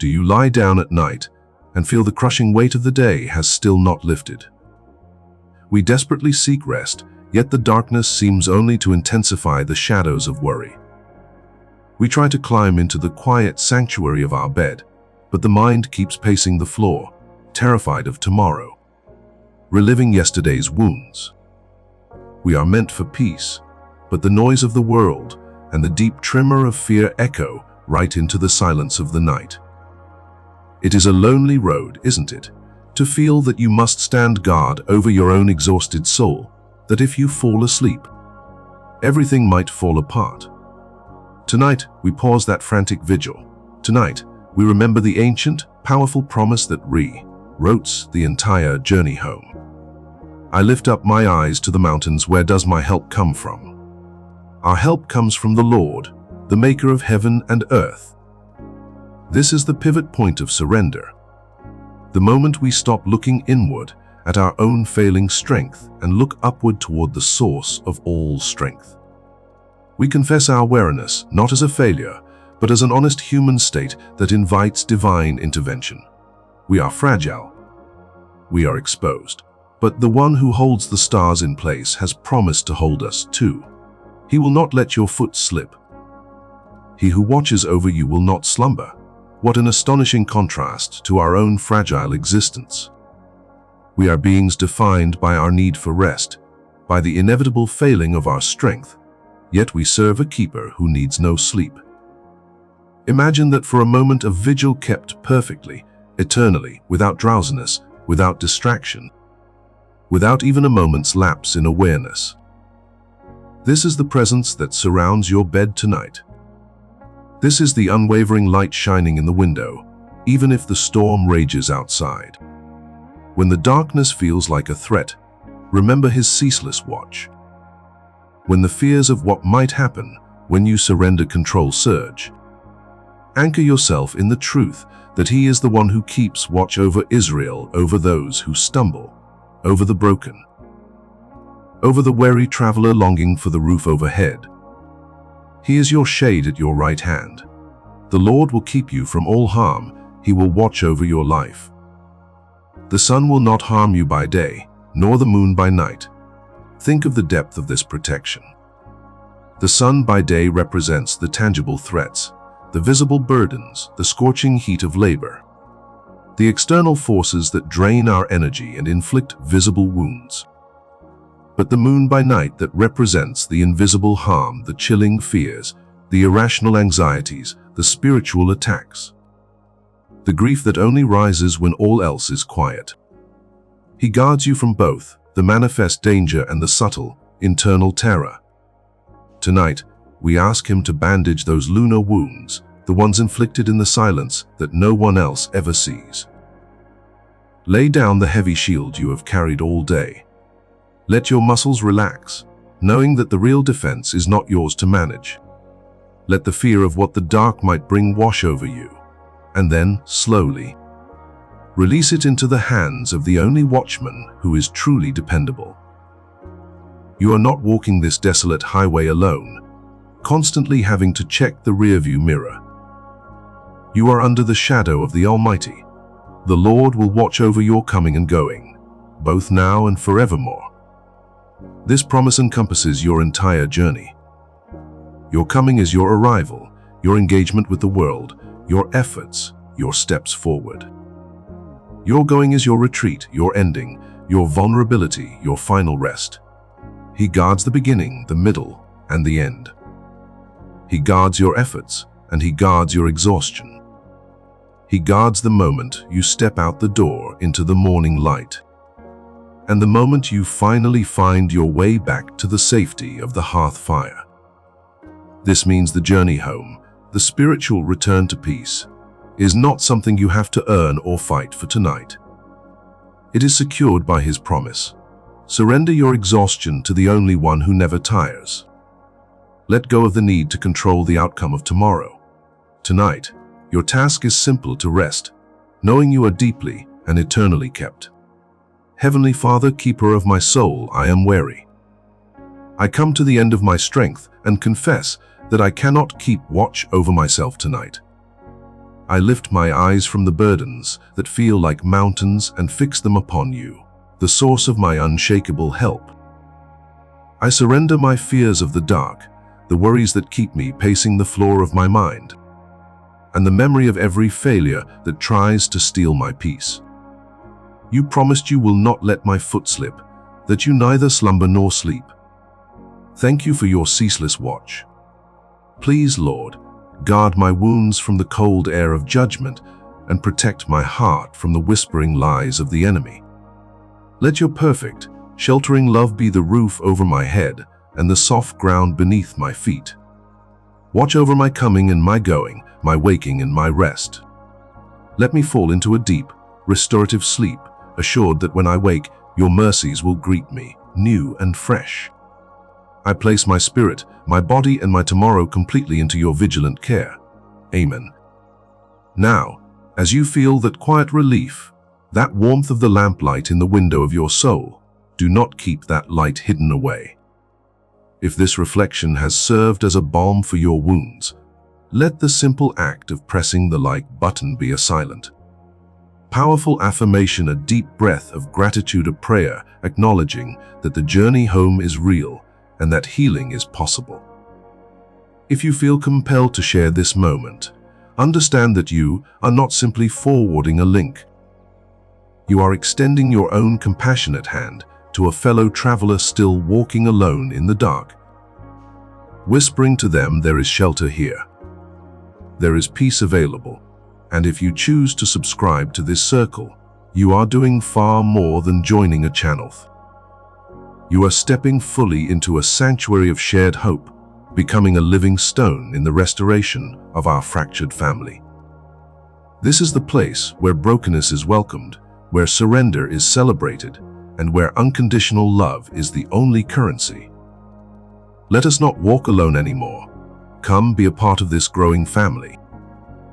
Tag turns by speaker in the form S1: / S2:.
S1: Do you lie down at night and feel the crushing weight of the day has still not lifted? We desperately seek rest, yet the darkness seems only to intensify the shadows of worry. We try to climb into the quiet sanctuary of our bed, but the mind keeps pacing the floor, terrified of tomorrow, reliving yesterday's wounds. We are meant for peace, but the noise of the world and the deep tremor of fear echo right into the silence of the night. It is a lonely road, isn't it, to feel that you must stand guard over your own exhausted soul, that if you fall asleep, everything might fall apart. Tonight, we pause that frantic vigil. Tonight, we remember the ancient, powerful promise that rewrote the entire journey home. I lift up my eyes to the mountains. Where does my help come from? Our help comes from the Lord, the maker of heaven and earth. This is the pivot point of surrender. The moment we stop looking inward at our own failing strength and look upward toward the source of all strength. We confess our weariness, not as a failure, but as an honest human state that invites divine intervention. We are fragile. We are exposed. But the one who holds the stars in place has promised to hold us too. He will not let your foot slip. He who watches over you will not slumber. What an astonishing contrast to our own fragile existence. We are beings defined by our need for rest, by the inevitable failing of our strength, yet we serve a keeper who needs no sleep. Imagine that for a moment a vigil kept perfectly, eternally, without drowsiness, without distraction, without even a moment's lapse in awareness. This is the presence that surrounds your bed tonight. This is the unwavering light shining in the window, even if the storm rages outside. When the darkness feels like a threat, remember his ceaseless watch. When the fears of what might happen when you surrender control surge, anchor yourself in the truth that he is the one who keeps watch over Israel, over those who stumble, over the broken, over the weary traveler longing for the roof overhead. He is your shade at your right hand. The Lord will keep you from all harm. He will watch over your life. The sun will not harm you by day, nor the moon by night. Think of the depth of this protection. The sun by day represents the tangible threats, the visible burdens, the scorching heat of labor, the external forces that drain our energy and inflict visible wounds. But the moon by night that represents the invisible harm, the chilling fears, the irrational anxieties, the spiritual attacks, the grief that only rises when all else is quiet. He guards you from both the manifest danger and the subtle, internal terror. Tonight, we ask him to bandage those lunar wounds, the ones inflicted in the silence that no one else ever sees. Lay down the heavy shield you have carried all day. Let your muscles relax, knowing that the real defense is not yours to manage. Let the fear of what the dark might bring wash over you, and then, slowly, release it into the hands of the only watchman who is truly dependable. You are not walking this desolate highway alone, constantly having to check the rearview mirror. You are under the shadow of the Almighty. The Lord will watch over your coming and going, both now and forevermore. This promise encompasses your entire journey. Your coming is your arrival, your engagement with the world, your efforts, your steps forward. Your going is your retreat, your ending, your vulnerability, your final rest. He guards the beginning, the middle, and the end. He guards your efforts, and he guards your exhaustion. He guards the moment you step out the door into the morning light, and the moment you finally find your way back to the safety of the hearth fire. This means the journey home, the spiritual return to peace, is not something you have to earn or fight for tonight. It is secured by his promise. Surrender your exhaustion to the only one who never tires. Let go of the need to control the outcome of tomorrow. Tonight, your task is simple: to rest, knowing you are deeply and eternally kept. Heavenly Father, keeper of my soul, I am weary. I come to the end of my strength and confess that I cannot keep watch over myself tonight. I lift my eyes from the burdens that feel like mountains and fix them upon you, the source of my unshakable help. I surrender my fears of the dark, the worries that keep me pacing the floor of my mind, and the memory of every failure that tries to steal my peace. You promised you will not let my foot slip, that you neither slumber nor sleep. Thank you for your ceaseless watch. Please, Lord, guard my wounds from the cold air of judgment and protect my heart from the whispering lies of the enemy. Let your perfect, sheltering love be the roof over my head and the soft ground beneath my feet. Watch over my coming and my going, my waking and my rest. Let me fall into a deep, restorative sleep, assured that when I wake, your mercies will greet me, new and fresh. I place my spirit, my body, and my tomorrow completely into your vigilant care. Amen. Now, as you feel that quiet relief, that warmth of the lamplight in the window of your soul, do not keep that light hidden away. If this reflection has served as a balm for your wounds, let the simple act of pressing the like button be a silent, powerful affirmation, a deep breath of gratitude, a prayer acknowledging that the journey home is real and that healing is possible. If you feel compelled to share this moment, understand that you are not simply forwarding a link. You are extending your own compassionate hand to a fellow traveler still walking alone in the dark, whispering to them there is shelter here. There is peace available, and if you choose to subscribe to this circle, you are doing far more than joining a channel. You are stepping fully into a sanctuary of shared hope, becoming a living stone in the restoration of our fractured family. This is the place where brokenness is welcomed, where surrender is celebrated, and where unconditional love is the only currency. Let us not walk alone anymore. Come be a part of this growing family.